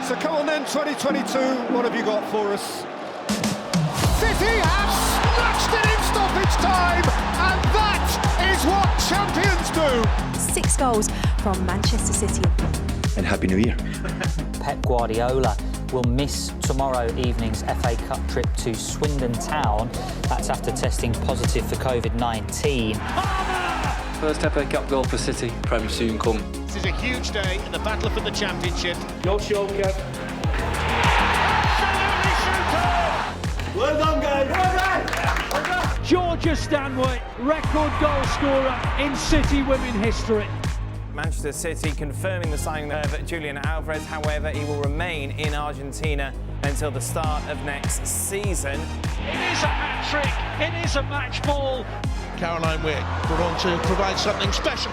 So come on then, 2022, what have you got for us? City have snatched it in stoppage time, and that is what champions do. 6 goals from Manchester City. And Happy New Year. Pep Guardiola will miss tomorrow evening's FA Cup trip to Swindon Town. That's after testing positive for COVID-19. First FA Cup goal for City. Prem soon come. This is a huge day in the battle for the championship. No shoulder. Absolutely superb! Well done, guys. Well done. Georgia Stanway, record goal scorer in City women history. Manchester City confirming the signing of Julian Alvarez. However, he will remain in Argentina until the start of next season. It is a hat-trick, it is a match ball. Caroline Wick put on to provide something special.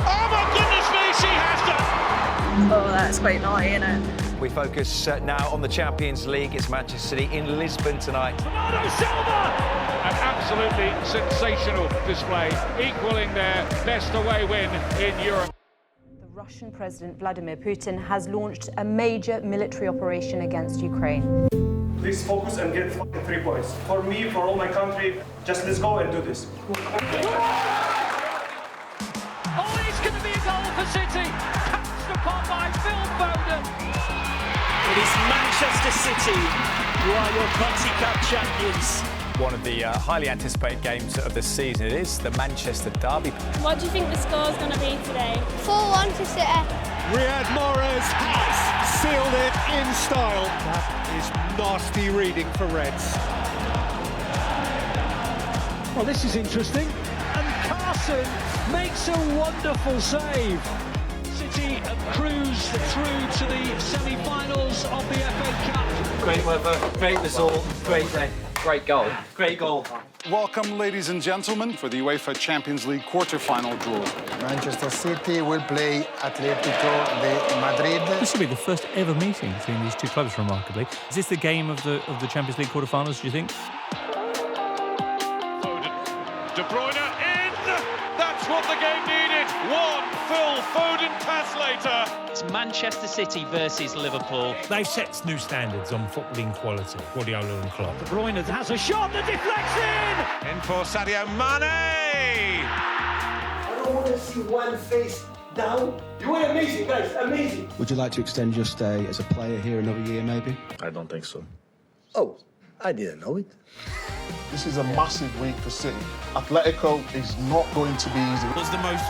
Oh my goodness me, she has done! Oh, that's quite naughty, isn't it? We focus now on the Champions League. It's Manchester City in Lisbon tonight. Bernardo Silva! An absolutely sensational display, equalling their best away win in Europe. The Russian President Vladimir Putin has launched a major military operation against Ukraine. Please focus and get 3 points. For me, for all my country, just let's go and do this. Oh, it's going to be a goal for City. Passed upon by Phil Foden. It is Manchester City who are your Conti Cup champions. One of the highly anticipated games of the season. It is the Manchester derby. What do you think the score is going to be today? 4-1 to City. Riyad Mahrez has sealed it in style. That is nasty reading for Reds. Well, this is interesting. And Carson makes a wonderful save. City have cruised through to the semi-finals of the FA Cup. Great weather, great result, great day. Great goal. Great goal. Welcome, ladies and gentlemen, for the UEFA Champions League quarter-final draw. Manchester City will play Atletico de Madrid. This will be the first ever meeting between these two clubs, remarkably. Is this the game of the Champions League quarter-finals, do you think? Foden. De Bruyne in! That's what the game needed. One full Foden pass later. It's Manchester City versus Liverpool. They've set new standards on footballing quality, Guardiola and Klopp. De Bruyne has a shot that deflects In for Sadio Mane. I don't want to see one face down. You were amazing, guys, amazing. Would you like to extend your stay as a player here another year, maybe? I don't think so. Oh, I didn't know it. This is a massive week for City. Atletico is not going to be easy. It was the most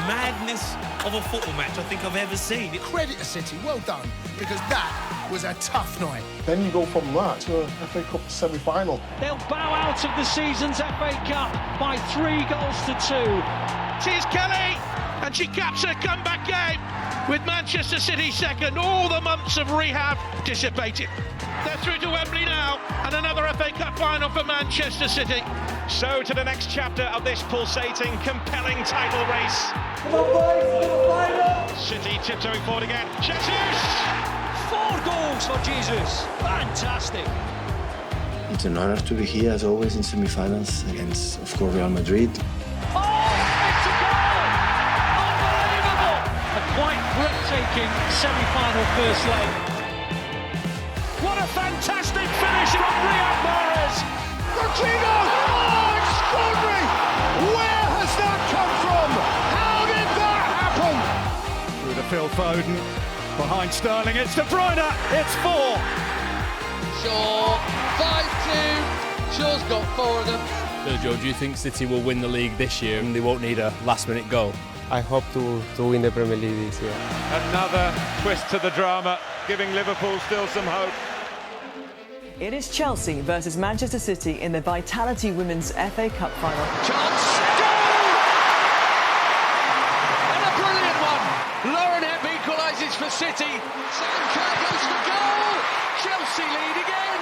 madness of a football match I think I've ever seen. Credit to City, well done, because that was a tough night. Then you go from that to a FA Cup semi-final. They'll bow out of the season's FA Cup by 3 goals to 2. Here's Kelly, and she caps a comeback game with Manchester City second. All the months of rehab dissipated. They're through to Wembley now, and another FA Cup final for Manchester City. So to the next chapter of this pulsating, compelling title race. Come on, boys, to the final! City tiptoeing forward again. Jesus! 4 goals for Jesus. Fantastic. It's an honor to be here, as always, in semi-finals against, of course, Real Madrid. Oh, it's a goal! Unbelievable! A quite breathtaking semi-final first leg. What a fantastic finish from Riyad Mahrez! Rodrigo! Oh, extraordinary! Where has that come from? How did that happen? Through to Phil Foden, behind Sterling, it's De Bruyne, it's 4. Shaw, 5-2, Shaw's got 4 of them. Joe, do you think City will win the league this year and they won't need a last-minute goal? I hope to win the Premier League this year. Another twist to the drama, giving Liverpool still some hope. It is Chelsea versus Manchester City in the Vitality Women's FA Cup final. Chance, goal! And a brilliant one. Lauren Hebb equalises for City. Sam Kerr goes for goal. Chelsea lead again.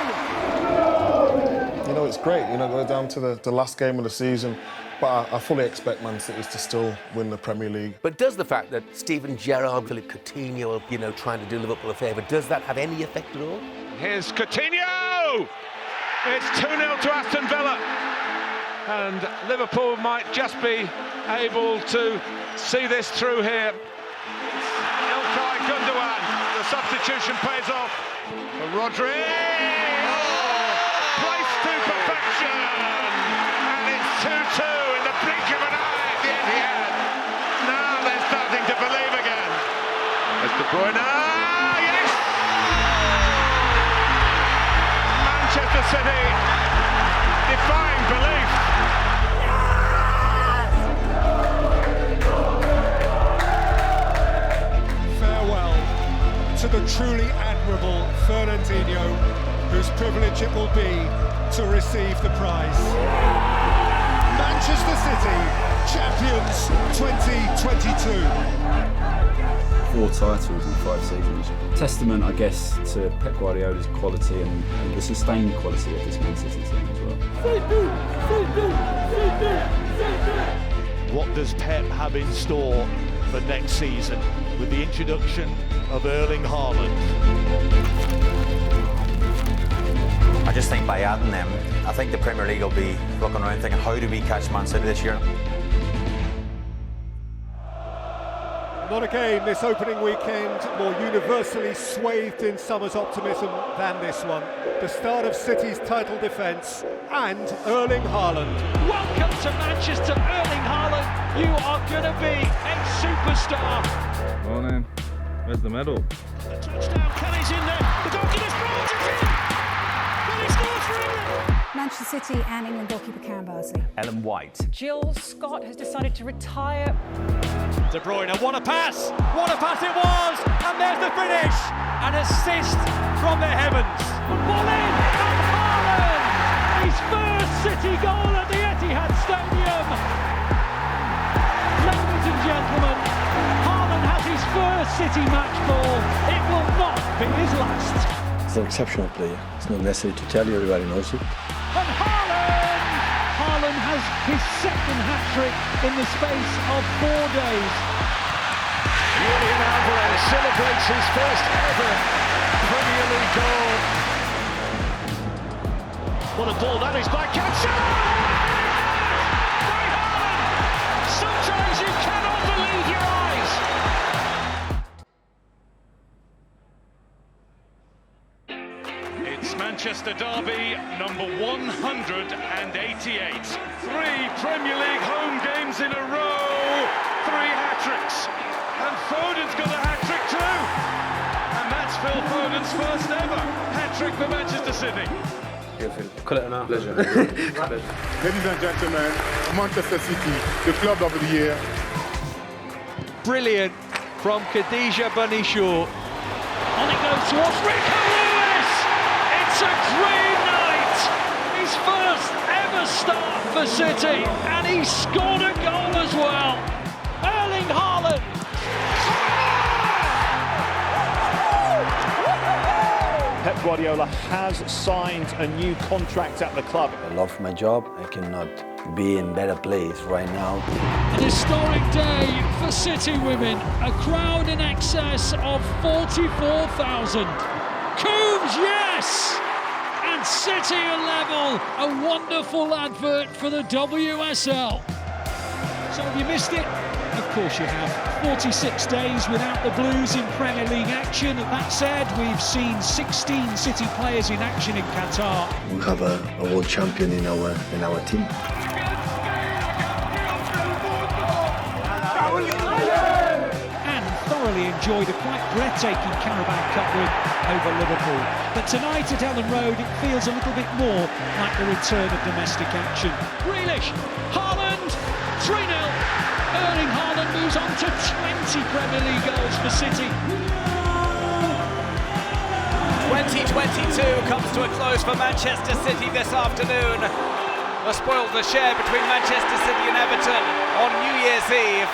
You know, it's great, you know, go down to the last game of the season, but I fully expect Man City to still win the Premier League. But does the fact that Steven Gerrard, Philippe Coutinho, you know, trying to do Liverpool a favour, does that have any effect at all? Here's Coutinho! It's 2-0 to Aston Villa. And Liverpool might just be able to see this through here. Ilkay Gundogan, the substitution pays off. Rodri! Placed to perfection! And it's 2-2 in the blink of an eye at the Etihad. Now they're starting to believe again. As De Bruyne, yes! Manchester City defying belief. Farewell to the truly admirable Fernandinho, whose privilege it will be to receive the prize. Manchester City, champions 2022. 4 titles in 5 seasons. Testament, I guess, to Pep Guardiola's quality and the sustained quality of this Man City team as well. What does Pep have in store for next season with the introduction of Erling Haaland? I just think by adding them, I think the Premier League will be looking around thinking, how do we catch Man City this year? Not again this opening weekend more universally swathed in summer's optimism than this one. The start of City's title defence and Erling Haaland. Welcome to Manchester, Erling Haaland. You are going to be a superstar. Well then, where's the medal? The touchdown, Kelly's in there. The goalkeeper's brought it in. Kelly scores for England. Manchester City and England goalkeeper Karen Barnsley. Ellen White. Jill Scott has decided to retire. De Bruyne, what a pass! What a pass it was! And there's the finish! An assist from the heavens. Ball in, and Haaland! His first City goal at the Etihad Stadium. Ladies and gentlemen, Haaland has his first City match ball. It will not be his last. He's an exceptional player. It's not necessary to tell you, everybody knows it. And Haaland has his second hat-trick in the space of 4 days. Julian Alvarez celebrates his first ever Premier League goal. What a ball that is by Cancelo! By Haaland! Sometimes you cannot believe your eyes. It's Manchester Derby, number 188. 3 Premier League home games in a row, 3 hat-tricks. And Foden's got a hat-trick too. And that's Phil Foden's first ever hat-trick for Manchester City. Pleasure. Ladies and gentlemen, Manchester City, the club of the year. Brilliant from Khadija Banishaw. On it goes towards Rico Lewis! It's a dream night! His first ever start for City, and he scored a goal as well. Erling Haaland. Pep Guardiola has signed a new contract at the club. I love my job. I cannot be in better place right now. An historic day for City women. A crowd in excess of 44,000. Coombs, yes! And City are level. A wonderful advert for the WSL. So have you missed it? Of course you have. 46 days without the Blues in Premier League action. That said, we've seen 16 City players in action in Qatar. We have a world champion in our team. And thoroughly enjoyed a quite breathtaking Carabao Cup win over Liverpool. But tonight at Ellen Road, it feels a little bit more like the return of domestic action. Grealish, Haaland, 3-0. Erling Haaland moves on to 20 Premier League goals for City. 2022 comes to a close for Manchester City this afternoon. A spoil the share between Manchester City and Everton on New Year's Eve.